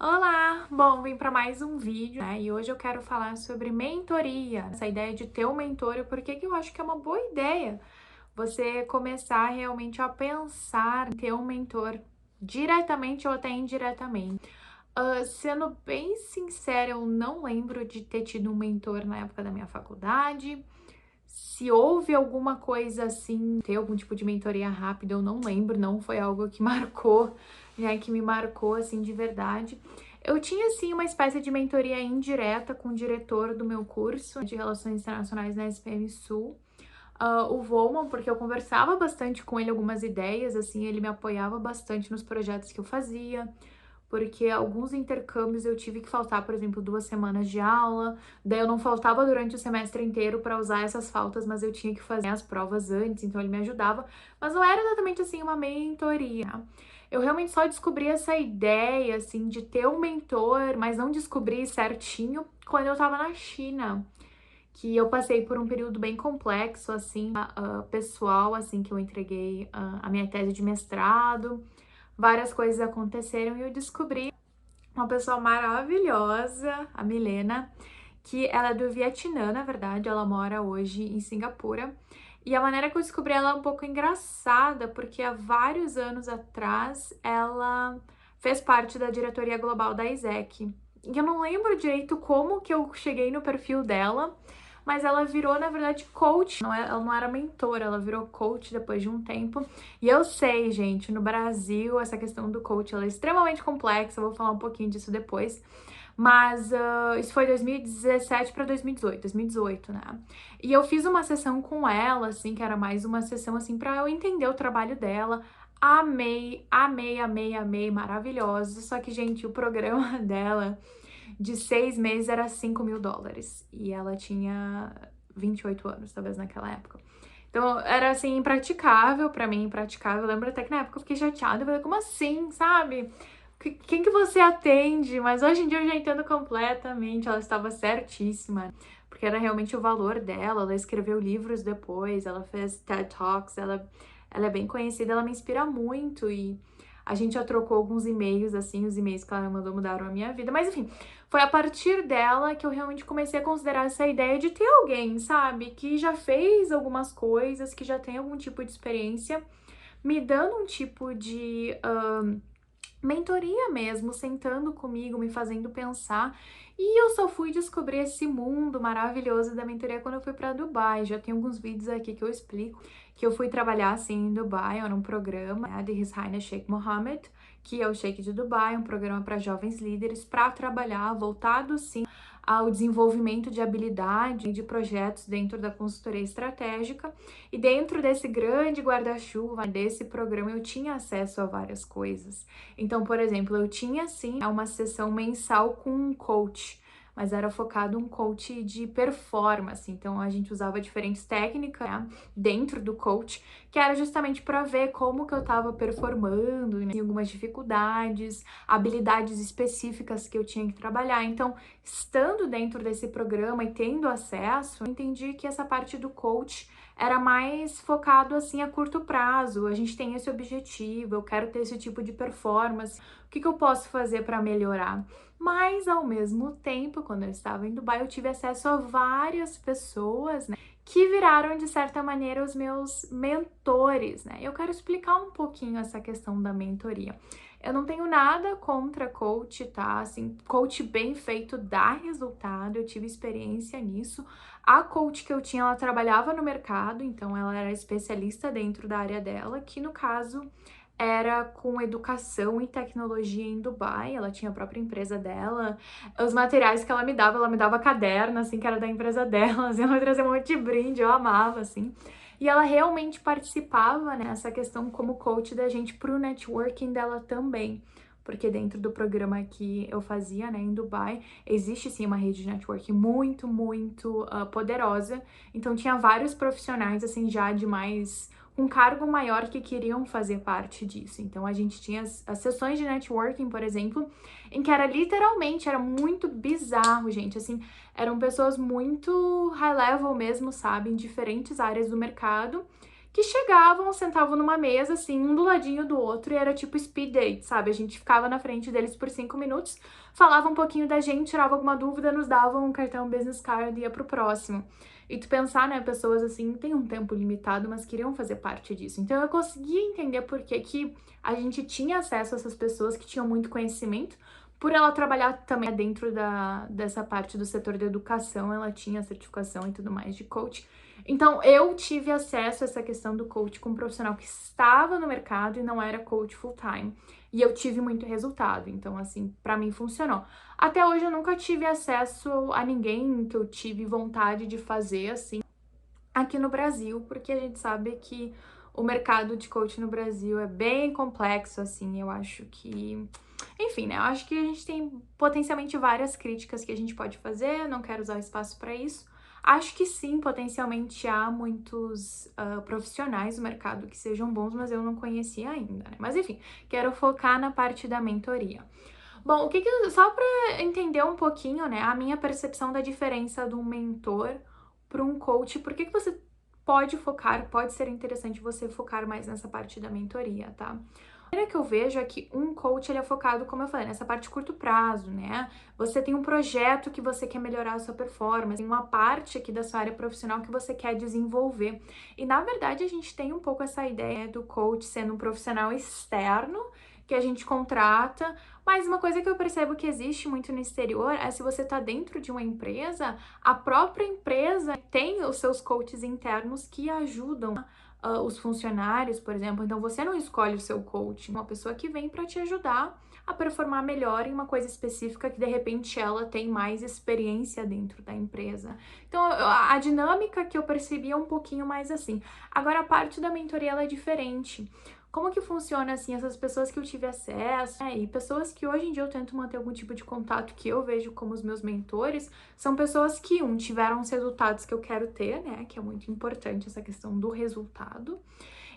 Olá! Bom, vim para mais um vídeo, né? E hoje eu quero falar sobre mentoria, essa ideia de ter um mentor e por que que eu acho que é uma boa ideia você começar realmente a pensar em ter um mentor diretamente ou até indiretamente. Sendo bem sincera, eu não lembro de ter tido um mentor na época da minha faculdade. Se houve alguma coisa assim, ter algum tipo de mentoria rápida, eu não lembro, não foi algo que marcou, né, que me marcou assim de verdade. Eu tinha sim uma espécie de mentoria indireta com o diretor do meu curso de Relações Internacionais na SPM Sul, o Volman, porque eu conversava bastante com ele algumas ideias, assim, ele me apoiava bastante nos projetos que eu fazia, porque alguns intercâmbios eu tive que faltar, por exemplo, 2 semanas de aula, daí eu não faltava durante o semestre inteiro para usar essas faltas, mas eu tinha que fazer as provas antes, então ele me ajudava, mas não era exatamente assim uma mentoria. Eu realmente só descobri essa ideia, assim, de ter um mentor, mas não descobri certinho quando eu tava na China, que eu passei por um período bem complexo, assim, pessoal, assim, que eu entreguei a minha tese de mestrado, várias coisas aconteceram e eu descobri uma pessoa maravilhosa, a Milena, que ela é do Vietnã, na verdade, ela mora hoje em Singapura. E a maneira que eu descobri ela é um pouco engraçada, porque há vários anos atrás ela fez parte da diretoria global da ISEC. E eu não lembro direito como que eu cheguei no perfil dela, mas ela virou, na verdade, coach. Ela não era mentora, ela virou coach depois de um tempo. E eu sei, gente, no Brasil, essa questão do coach ela é extremamente complexa, eu vou falar um pouquinho disso depois. Mas isso foi 2017 para 2018, né? E eu fiz uma sessão com ela, assim, que era mais uma sessão, assim, para eu entender o trabalho dela. Amei, amei, amei, amei, maravilhoso. Só que, gente, o programa dela de 6 meses era US$ 5.000. E ela tinha 28 anos, talvez, naquela época. Então, era, assim, impraticável pra mim, impraticável. Eu lembro até que na época eu fiquei chateada. Eu falei, como assim, sabe? Quem que você atende? Mas hoje em dia eu já entendo completamente. Ela estava certíssima. Porque era realmente o valor dela. Ela escreveu livros depois, ela fez TED Talks, ela é bem conhecida, ela me inspira muito e a gente já trocou alguns e-mails, assim, os e-mails que ela me mandou mudaram a minha vida. Mas enfim, foi a partir dela que eu realmente comecei a considerar essa ideia de ter alguém, sabe? Que já fez algumas coisas, que já tem algum tipo de experiência, me dando um tipo de mentoria mesmo, sentando comigo, me fazendo pensar. E eu só fui descobrir esse mundo maravilhoso da mentoria quando eu fui para Dubai. Já tem alguns vídeos aqui que eu explico que eu fui trabalhar assim em Dubai, era um programa, né, de His Highness Sheikh Mohammed, que é o Sheikh de Dubai, um programa para jovens líderes para trabalhar voltado sim ao desenvolvimento de habilidade e de projetos dentro da consultoria estratégica. E dentro desse grande guarda-chuva desse programa eu tinha acesso a várias coisas. Então, por exemplo, eu tinha sim uma sessão mensal com um coach, mas era focado um coach de performance. Então, a gente usava diferentes técnicas, né, dentro do coach, que era justamente para ver como que eu estava performando, né, algumas dificuldades, habilidades específicas que eu tinha que trabalhar. Então, estando dentro desse programa e tendo acesso, eu entendi que essa parte do coach era mais focado assim a curto prazo. A gente tem esse objetivo, eu quero ter esse tipo de performance. O que eu posso fazer para melhorar? Mas ao mesmo tempo, quando eu estava em Dubai, eu tive acesso a várias pessoas, né, que viraram de certa maneira os meus mentores, né? Eu quero explicar um pouquinho essa questão da mentoria. Eu não tenho nada contra coach, tá? Assim, coach bem feito dá resultado, eu tive experiência nisso. A coach que eu tinha, ela trabalhava no mercado, então ela era especialista dentro da área dela, que no caso era com educação e tecnologia em Dubai, ela tinha a própria empresa dela. Os materiais que ela me dava caderno, assim, que era da empresa dela, assim, ela me trazia um monte de brinde, eu amava, assim. E ela realmente participava nessa questão como coach da gente pro networking dela também. Porque dentro do programa que eu fazia, né, em Dubai, existe sim uma rede de networking muito, muito poderosa. Então tinha vários profissionais, assim, já de mais um cargo maior que queriam fazer parte disso. Então a gente tinha as sessões de networking, por exemplo, em que era literalmente, era muito bizarro, gente, assim, eram pessoas muito high level mesmo, sabe, em diferentes áreas do mercado, que chegavam, sentavam numa mesa, assim, um do ladinho do outro, e era tipo speed date, sabe? A gente ficava na frente deles por 5 minutos, falava um pouquinho da gente, tirava alguma dúvida, nos davam um cartão business card e ia pro próximo. E tu pensar, né, pessoas assim, têm um tempo limitado, mas queriam fazer parte disso. Então eu conseguia entender por que que a gente tinha acesso a essas pessoas que tinham muito conhecimento, por ela trabalhar também dentro dessa parte do setor da educação, ela tinha certificação e tudo mais de coach. Então, eu tive acesso a essa questão do coach com um profissional que estava no mercado e não era coach full-time. E eu tive muito resultado. Então, assim, pra mim funcionou. Até hoje eu nunca tive acesso a ninguém que eu tive vontade de fazer, assim, aqui no Brasil, porque a gente sabe que o mercado de coach no Brasil é bem complexo, assim, eu acho que... Enfim, né, eu acho que a gente tem potencialmente várias críticas que a gente pode fazer, não quero usar o espaço para isso. Acho que sim, potencialmente há muitos profissionais no mercado que sejam bons, mas eu não conhecia ainda, né? Mas enfim, quero focar na parte da mentoria. Bom, só para entender um pouquinho, né, a minha percepção da diferença de um mentor para um coach, por que você pode ser interessante você focar mais nessa parte da mentoria, tá? A maneira que eu vejo é que um coach ele é focado, como eu falei, nessa parte de curto prazo, né? Você tem um projeto que você quer melhorar a sua performance, tem uma parte aqui da sua área profissional que você quer desenvolver. E na verdade a gente tem um pouco essa ideia do coach sendo um profissional externo que a gente contrata, mas uma coisa que eu percebo que existe muito no exterior é se você está dentro de uma empresa, a própria empresa tem os seus coaches internos que ajudam os funcionários, por exemplo. Então você não escolhe o seu coach, uma pessoa que vem para te ajudar a performar melhor em uma coisa específica que de repente ela tem mais experiência dentro da empresa. Então a dinâmica que eu percebi é um pouquinho mais assim. Agora a parte da mentoria ela é diferente. Como que funciona, assim, essas pessoas que eu tive acesso, né, e pessoas que hoje em dia eu tento manter algum tipo de contato que eu vejo como os meus mentores, são pessoas que, tiveram os resultados que eu quero ter, né, que é muito importante essa questão do resultado,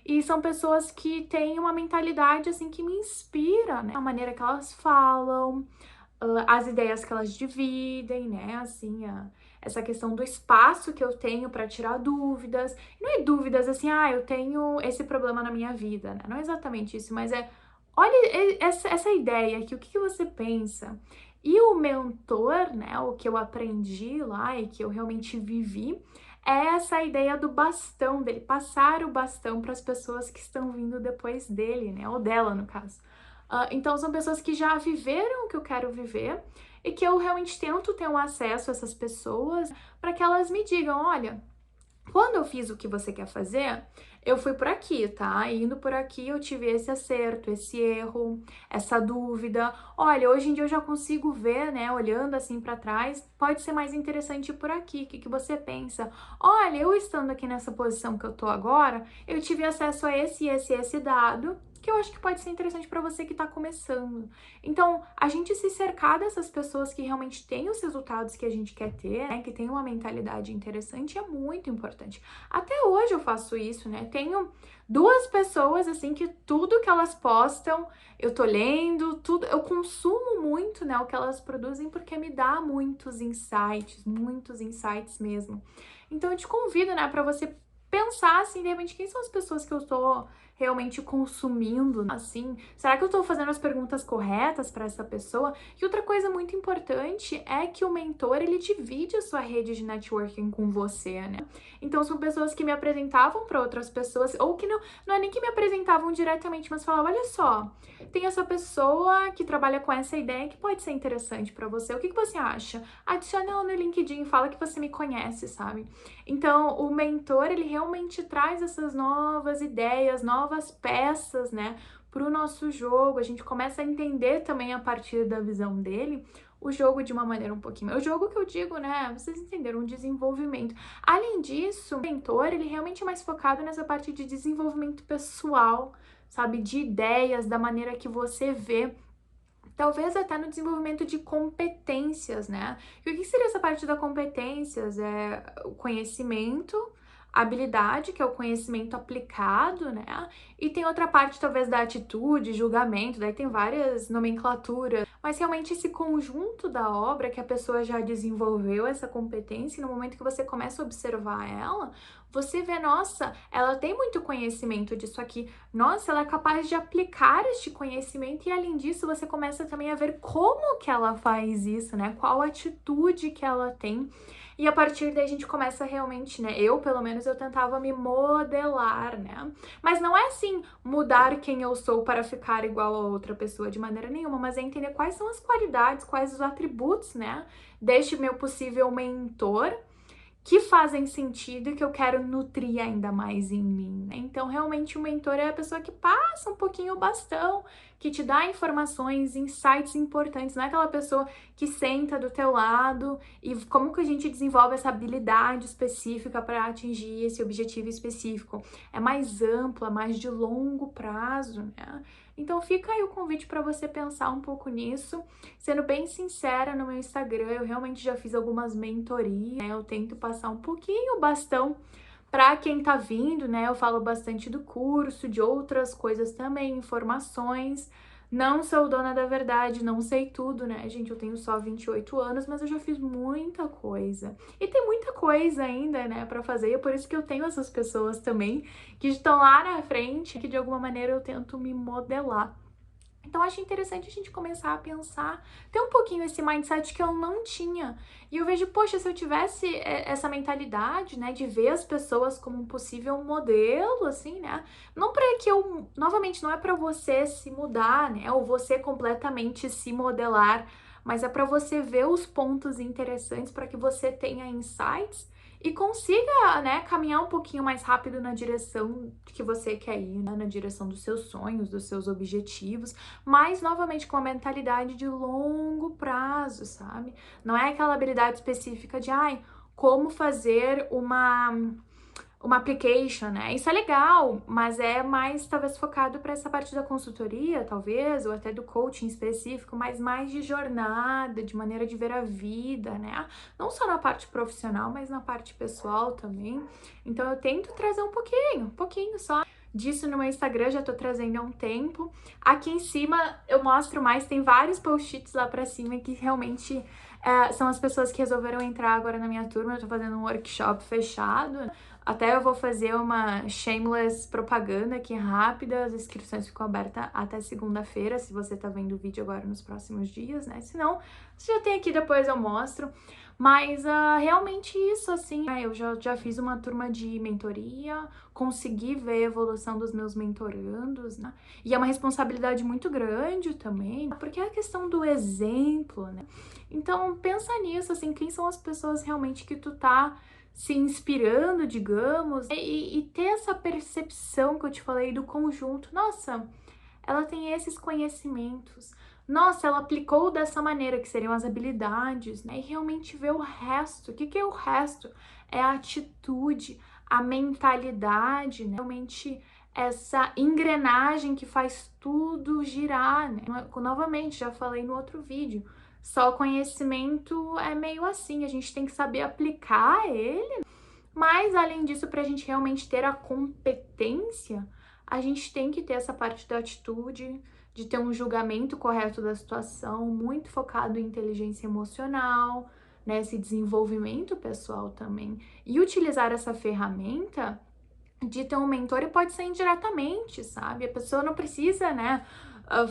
e são pessoas que têm uma mentalidade, assim, que me inspira, né, a maneira que elas falam, as ideias que elas dividem, né, assim, essa questão do espaço que eu tenho para tirar dúvidas. E não é dúvidas assim, eu tenho esse problema na minha vida, né? Não é exatamente isso, mas olha essa ideia aqui, o que você pensa? E o mentor, né, o que eu aprendi lá e que eu realmente vivi, é essa ideia do bastão, dele passar o bastão para as pessoas que estão vindo depois dele, né, ou dela, no caso. Então, são pessoas que já viveram o que eu quero viver e que eu realmente tento ter um acesso a essas pessoas para que elas me digam: olha, quando eu fiz o que você quer fazer, eu fui por aqui, tá? Indo por aqui, eu tive esse acerto, esse erro, essa dúvida. Olha, hoje em dia eu já consigo ver, né? Olhando assim para trás, pode ser mais interessante ir por aqui. O que você pensa? Olha, eu estando aqui nessa posição que eu tô agora, eu tive acesso a esse dado, que eu acho que pode ser interessante para você que tá começando. Então, a gente se cercar dessas pessoas que realmente têm os resultados que a gente quer ter, né, que tem uma mentalidade interessante, é muito importante. Até hoje eu faço isso, né? Tenho duas pessoas, assim, que tudo que elas postam, eu tô lendo, tudo, eu consumo muito, né, o que elas produzem, porque me dá muitos insights mesmo. Então, eu te convido, né, para você pensar, assim, de repente, quem são as pessoas que eu tô realmente consumindo, assim? Será que eu tô fazendo as perguntas corretas para essa pessoa? E outra coisa muito importante é que o mentor, ele divide a sua rede de networking com você, né? Então, são pessoas que me apresentavam para outras pessoas, ou que não é nem que me apresentavam diretamente, mas falavam: olha só, tem essa pessoa que trabalha com essa ideia que pode ser interessante para você. O que você acha? Adiciona ela no LinkedIn, fala que você me conhece, sabe? Então, o mentor, ele realmente traz essas novas ideias, novas peças, né, para o nosso jogo. A gente começa a entender também a partir da visão dele o jogo de uma maneira um pouquinho. O jogo que eu digo, né, vocês entenderam, um desenvolvimento. Além disso, o mentor, ele realmente é mais focado nessa parte de desenvolvimento pessoal, sabe, de ideias, da maneira que você vê. Talvez até no desenvolvimento de competências, né? E o que seria essa parte da competências? É o conhecimento, a habilidade, que é o conhecimento aplicado, né? E tem outra parte, talvez, da atitude, julgamento, daí tem várias nomenclaturas. mas realmente esse conjunto da obra que a pessoa já desenvolveu essa competência, e no momento que você começa a observar ela, você vê, nossa, ela tem muito conhecimento disso aqui, nossa, ela é capaz de aplicar este conhecimento, e além disso, você começa também a ver como que ela faz isso, né? Qual atitude que ela tem. E a partir daí a gente começa realmente, né? Eu, pelo menos, eu tentava me modelar, né? Mas não é assim, mudar quem eu sou para ficar igual a outra pessoa de maneira nenhuma, mas é entender quais são as qualidades, quais os atributos, né? Deste meu possível mentor que fazem sentido e que eu quero nutrir ainda mais em mim, né? Então, realmente, o mentor é a pessoa que passa um pouquinho o bastão, que te dá informações, insights importantes, não é aquela pessoa que senta do teu lado e como que a gente desenvolve essa habilidade específica para atingir esse objetivo específico. É mais amplo, é mais de longo prazo, né? Então fica aí o convite para você pensar um pouco nisso. Sendo bem sincera, no meu Instagram eu realmente já fiz algumas mentorias, né? Eu tento passar um pouquinho o bastão para quem tá vindo, né? Eu falo bastante do curso, de outras coisas também, informações. Não sou dona da verdade, não sei tudo, né, gente? Eu tenho só 28 anos, mas eu já fiz muita coisa. E tem muita coisa ainda, né, para fazer. E é por isso que eu tenho essas pessoas também que estão lá na frente, que de alguma maneira eu tento me modelar. Então, acho interessante a gente começar a pensar, ter um pouquinho esse mindset que eu não tinha. E eu vejo, poxa, se eu tivesse essa mentalidade, né, de ver as pessoas como um possível modelo, assim, né, não para que eu, novamente, não é para você se mudar, né, ou você completamente se modelar, mas é para você ver os pontos interessantes para que você tenha insights e consiga, né, caminhar um pouquinho mais rápido na direção que você quer ir, né, na direção dos seus sonhos, dos seus objetivos, mas novamente com a mentalidade de longo prazo, sabe? Não é aquela habilidade específica de, ai, como fazer uma application, né? Isso é legal, mas é mais talvez focado para essa parte da consultoria, talvez, ou até do coaching específico, mas mais de jornada, de maneira de ver a vida, né? Não só na parte profissional, mas na parte pessoal também. Então eu tento trazer um pouquinho só disso no meu Instagram, já tô trazendo há um tempo. Aqui em cima eu mostro mais, tem vários post-its lá pra cima que realmente são as pessoas que resolveram entrar agora na minha turma. Eu tô fazendo um workshop fechado. Até eu vou fazer uma shameless propaganda aqui rápida. As inscrições ficam abertas até segunda-feira, se você tá vendo o vídeo agora nos próximos dias, né? Se não, você já tem aqui, depois eu mostro. Mas realmente isso, assim, eu já fiz uma turma de mentoria, consegui ver a evolução dos meus mentorandos, né? E é uma responsabilidade muito grande também, porque é a questão do exemplo, né? Então, pensa nisso, assim, quem são as pessoas realmente que tu tá se inspirando, digamos, e ter essa percepção que eu te falei do conjunto. Nossa, ela tem esses conhecimentos. Nossa, ela aplicou dessa maneira, que seriam as habilidades, né? E realmente ver o resto. O que que é o resto? É a atitude, a mentalidade, né? Realmente essa engrenagem que faz tudo girar, né? Novamente, já falei no outro vídeo, só conhecimento é meio assim, a gente tem que saber aplicar ele, mas além disso, para a gente realmente ter a competência, a gente tem que ter essa parte da atitude, de ter um julgamento correto da situação, muito focado em inteligência emocional, né, esse desenvolvimento pessoal também. E utilizar essa ferramenta de ter um mentor e pode ser indiretamente, sabe? A pessoa não precisa, né,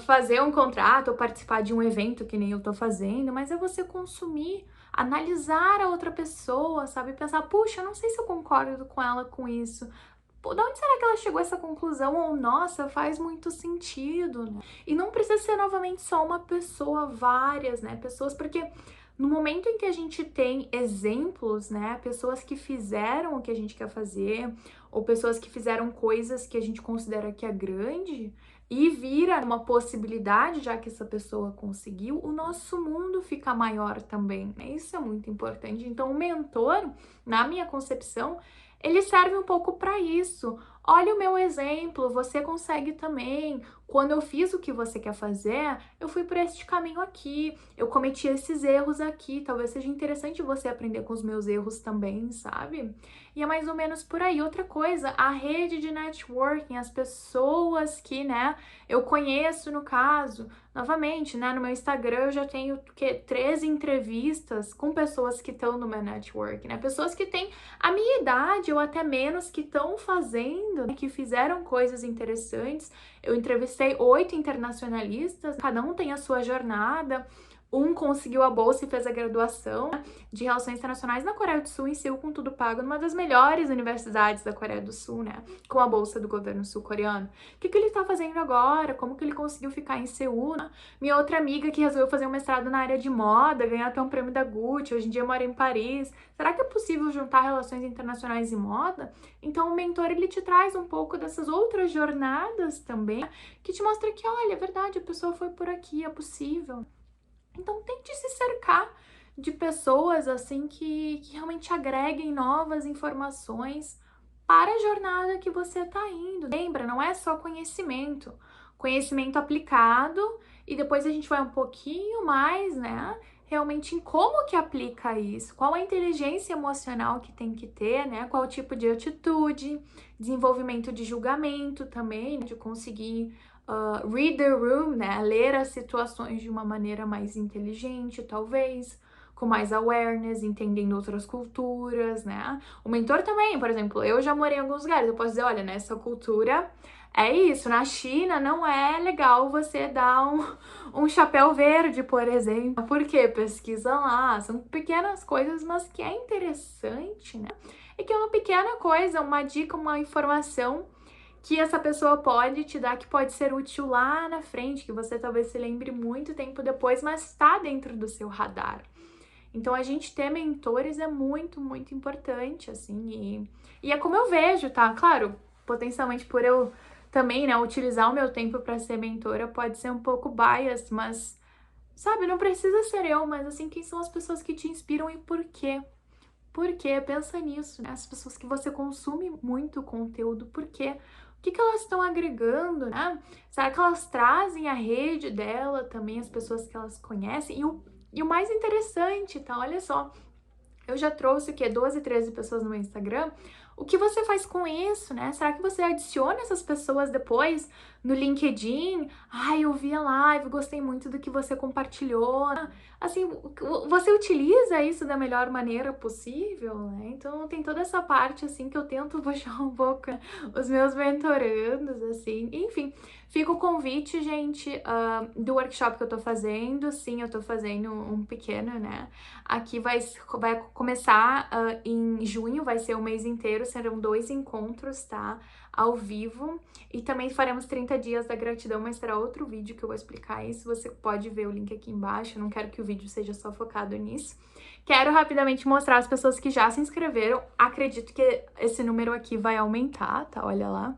fazer um contrato ou participar de um evento que nem eu tô fazendo, mas é você consumir, analisar a outra pessoa, sabe? Pensar, puxa, eu não sei se eu concordo com ela com isso. Pô, de onde será que ela chegou a essa conclusão? Ou, nossa, faz muito sentido, né? E não precisa ser novamente só uma pessoa, várias, né? Pessoas, porque no momento em que a gente tem exemplos, né? Pessoas que fizeram o que a gente quer fazer, ou pessoas que fizeram coisas que a gente considera que é grande, e vira uma possibilidade, já que essa pessoa conseguiu, o nosso mundo fica maior também, né? Isso é muito importante. Então, o mentor, na minha concepção, ele serve um pouco para isso. Olha o meu exemplo, você consegue também. quando eu fiz o que você quer fazer, eu fui por este caminho aqui, eu cometi esses erros aqui, talvez seja interessante você aprender com os meus erros também, sabe? E é mais ou menos por aí. Outra coisa, a rede de networking, as pessoas que, né, eu conheço no caso, novamente, né, no meu Instagram eu já tenho 13 entrevistas com pessoas que estão no meu network, né, pessoas que têm a minha idade ou até menos que estão fazendo, né, que fizeram coisas interessantes. Eu entrevistei 8 internacionalistas, cada um tem a sua jornada. Um conseguiu a bolsa e fez a graduação de Relações Internacionais na Coreia do Sul, em Seul, com tudo pago, numa das melhores universidades da Coreia do Sul, né? Com a bolsa do governo sul-coreano. O que ele tá fazendo agora? Como que ele conseguiu ficar em Seul, né? Minha outra amiga que resolveu fazer um mestrado na área de moda, ganhar até um prêmio da Gucci, hoje em dia mora em Paris. Será que é possível juntar relações internacionais e moda? Então, o mentor, ele te traz um pouco dessas outras jornadas também, que te mostra que, olha, é verdade, a pessoa foi por aqui, é possível. Então, tente se cercar de pessoas assim que realmente agreguem novas informações para a jornada que você está indo. Lembra, não é só conhecimento, conhecimento aplicado, e depois a gente vai um pouquinho mais, né? Realmente em como que aplica isso, qual a inteligência emocional que tem que ter, né? Qual tipo de atitude, desenvolvimento de julgamento também, de conseguir read the room, né? Ler as situações de uma maneira mais inteligente, talvez, com mais awareness, entendendo outras culturas, né? O mentor também, por exemplo, eu já morei em alguns lugares, eu posso dizer, olha, nessa cultura é isso, na China não é legal você dar um chapéu verde, por exemplo. Por quê? Pesquisa lá, são pequenas coisas, mas que é interessante, né? E que é uma pequena coisa, uma dica, uma informação que essa pessoa pode te dar, que pode ser útil lá na frente, que você talvez se lembre muito tempo depois, mas está dentro do seu radar. Então, a gente ter mentores é muito, muito importante, assim, e é como eu vejo, tá? Claro, potencialmente por eu também, né, utilizar o meu tempo para ser mentora pode ser um pouco bias, mas, sabe, não precisa ser eu, mas, assim, quem são as pessoas que te inspiram e por quê? Por quê? Pensa nisso, né? As pessoas que você consome muito conteúdo, por quê? O que elas estão agregando, né? Será que elas trazem a rede dela também, as pessoas que elas conhecem? E o mais interessante, tá? Olha só, eu já trouxe o quê? 12, 13 pessoas no meu Instagram. O que você faz com isso, né? Será que você adiciona essas pessoas depois no LinkedIn? Ai, eu vi a live, gostei muito do que você compartilhou. Assim, você utiliza isso da melhor maneira possível, né? Então tem toda essa parte, assim, que eu tento puxar um pouco, né, os meus mentorandos, assim. Enfim, fica o convite, gente, do workshop que eu tô fazendo. Sim, eu tô fazendo um pequeno, né? Aqui vai começar em junho, vai ser o mês inteiro, serão 2 encontros, tá? Ao vivo. E também faremos 30 dias da gratidão, mas será outro vídeo que eu vou explicar isso. Você pode ver o link aqui embaixo, eu não quero que o vídeo seja só focado nisso. Quero rapidamente mostrar as pessoas que já se inscreveram. Acredito que esse número aqui vai aumentar, tá? Olha lá.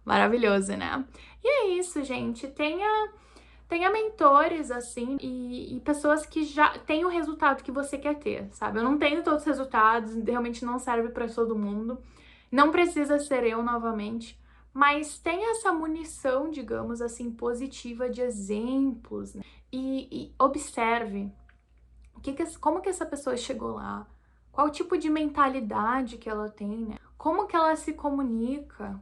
Maravilhoso, né? E é isso, gente. Tenha mentores, assim, e pessoas que já têm o resultado que você quer ter, sabe? Eu não tenho todos os resultados, realmente não serve para todo mundo. Não precisa ser eu novamente, mas tenha essa munição, digamos assim, positiva de exemplos, né? E observe como que essa pessoa chegou lá, qual tipo de mentalidade que ela tem, né? Como que ela se comunica.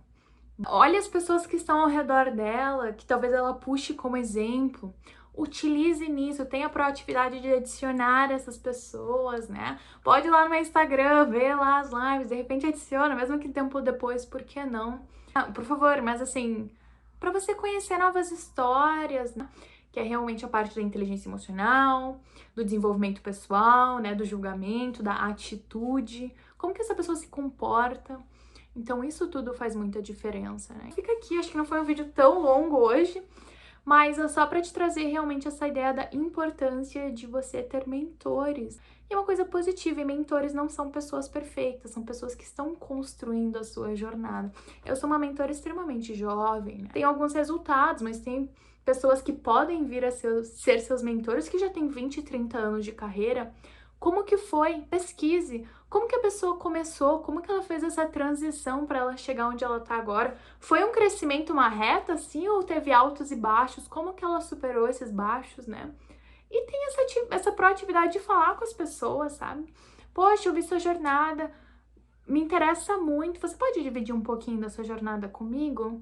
Olha as pessoas que estão ao redor dela, que talvez ela puxe como exemplo. Utilize nisso, tenha a proatividade de adicionar essas pessoas, né? Pode ir lá no meu Instagram, ver lá as lives, de repente adiciona, mesmo que tempo depois, por que não? Por favor, mas assim, para você conhecer novas histórias, né? Que é realmente a parte da inteligência emocional, do desenvolvimento pessoal, né? Do julgamento, da atitude, como que essa pessoa se comporta. Então, isso tudo faz muita diferença, né? Fica aqui, acho que não foi um vídeo tão longo hoje, mas é só para te trazer realmente essa ideia da importância de você ter mentores. E é uma coisa positiva, e mentores não são pessoas perfeitas, são pessoas que estão construindo a sua jornada. Eu sou uma mentora extremamente jovem, né? Tem alguns resultados, mas tem pessoas que podem vir a ser seus mentores que já têm 20, 30 anos de carreira, Como que foi? Pesquise. Como que a pessoa começou? Como que ela fez essa transição para ela chegar onde ela tá agora? Foi um crescimento, uma reta, assim, ou teve altos e baixos? Como que ela superou esses baixos, né? E tem essa proatividade de falar com as pessoas, sabe? Poxa, eu vi sua jornada, me interessa muito. Você pode dividir um pouquinho da sua jornada comigo?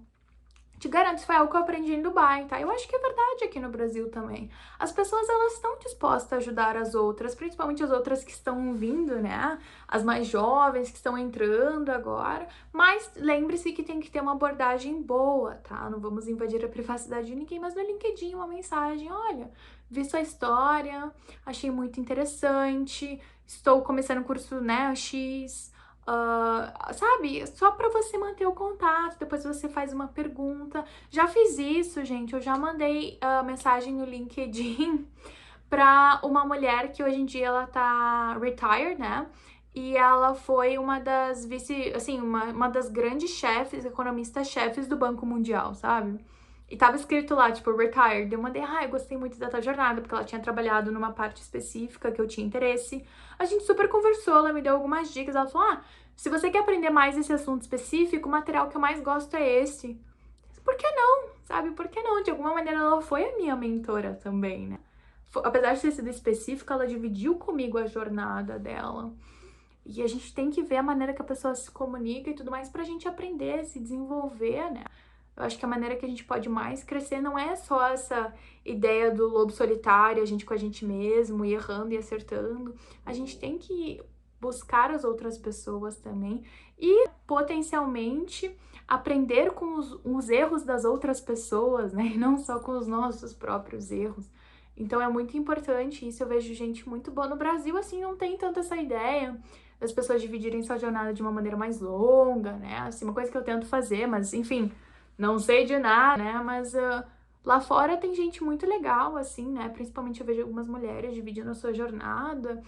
Te garanto, isso foi algo que eu aprendi em Dubai, tá? Eu acho que é verdade aqui no Brasil também. As pessoas, elas estão dispostas a ajudar as outras, principalmente as outras que estão vindo, né? As mais jovens que estão entrando agora. Mas lembre-se que tem que ter uma abordagem boa, tá? Não vamos invadir a privacidade de ninguém, mas no LinkedIn uma mensagem, olha, vi sua história, achei muito interessante, estou começando o curso, né, X. Sabe, só para você manter o contato, depois você faz uma pergunta. Já fiz isso, gente, eu já mandei mensagem no LinkedIn para uma mulher que hoje em dia ela tá retired, né? E ela foi uma das uma das grandes chefes, economistas-chefes do Banco Mundial, sabe? E tava escrito lá, tipo, retired. Eu mandei, eu gostei muito da tua jornada, porque ela tinha trabalhado numa parte específica que eu tinha interesse. A gente super conversou, ela me deu algumas dicas. Ela falou, se você quer aprender mais esse assunto específico, o material que eu mais gosto é esse. Por que não? Sabe? Por que não? De alguma maneira ela foi a minha mentora também, né? Apesar de ter sido específica, ela dividiu comigo a jornada dela. E a gente tem que ver a maneira que a pessoa se comunica e tudo mais pra gente aprender, se desenvolver, né? Eu acho que a maneira que a gente pode mais crescer não é só essa ideia do lobo solitário, a gente com a gente mesmo, e errando e acertando. A gente tem que buscar as outras pessoas também e potencialmente aprender com os erros das outras pessoas, né? E não só com os nossos próprios erros. Então é muito importante isso. Eu vejo gente muito boa no Brasil, assim, não tem tanto essa ideia das pessoas dividirem sua jornada de uma maneira mais longa, né? Assim, uma coisa que eu tento fazer, mas enfim, não sei de nada, né? Mas lá fora tem gente muito legal, assim, né? Principalmente eu vejo algumas mulheres dividindo a sua jornada,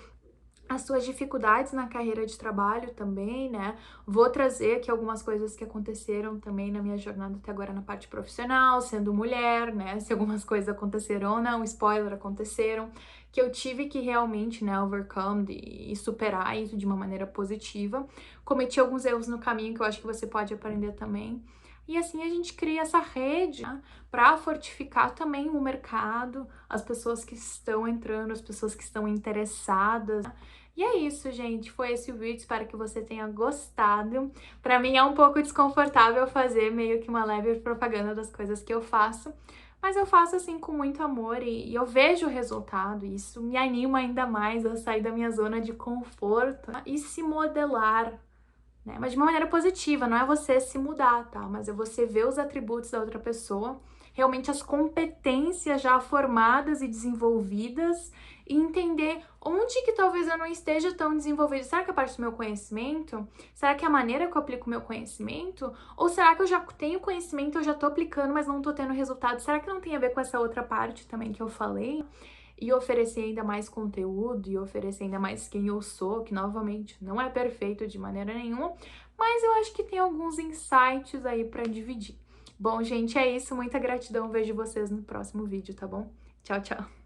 as suas dificuldades na carreira de trabalho também, né? Vou trazer aqui algumas coisas que aconteceram também na minha jornada até agora na parte profissional, sendo mulher, né? Se algumas coisas aconteceram ou não, spoiler, aconteceram, que eu tive que realmente, né, overcome e superar isso de uma maneira positiva. Cometi alguns erros no caminho que eu acho que você pode aprender também. E assim a gente cria essa rede, né, para fortificar também o mercado, as pessoas que estão entrando, as pessoas que estão interessadas. E é isso, gente. Foi esse o vídeo. Espero que você tenha gostado. Pra mim é um pouco desconfortável fazer meio que uma leve propaganda das coisas que eu faço. Mas eu faço assim com muito amor e eu vejo o resultado. E isso me anima ainda mais a sair da minha zona de conforto, né, e se modelar, né? Mas de uma maneira positiva, não é você se mudar, tá? Mas é você ver os atributos da outra pessoa, realmente as competências já formadas e desenvolvidas e entender onde que talvez eu não esteja tão desenvolvido. Será que é parte do meu conhecimento? Será que é a maneira que eu aplico o meu conhecimento? Ou será que eu já tenho conhecimento, eu já tô aplicando, mas não tô tendo resultado? Será que não tem a ver com essa outra parte também que eu falei? E oferecer ainda mais conteúdo e oferecer ainda mais quem eu sou, que novamente não é perfeito de maneira nenhuma, mas eu acho que tem alguns insights aí para dividir. Bom, gente, é isso. Muita gratidão. Vejo vocês no próximo vídeo, tá bom? Tchau, tchau.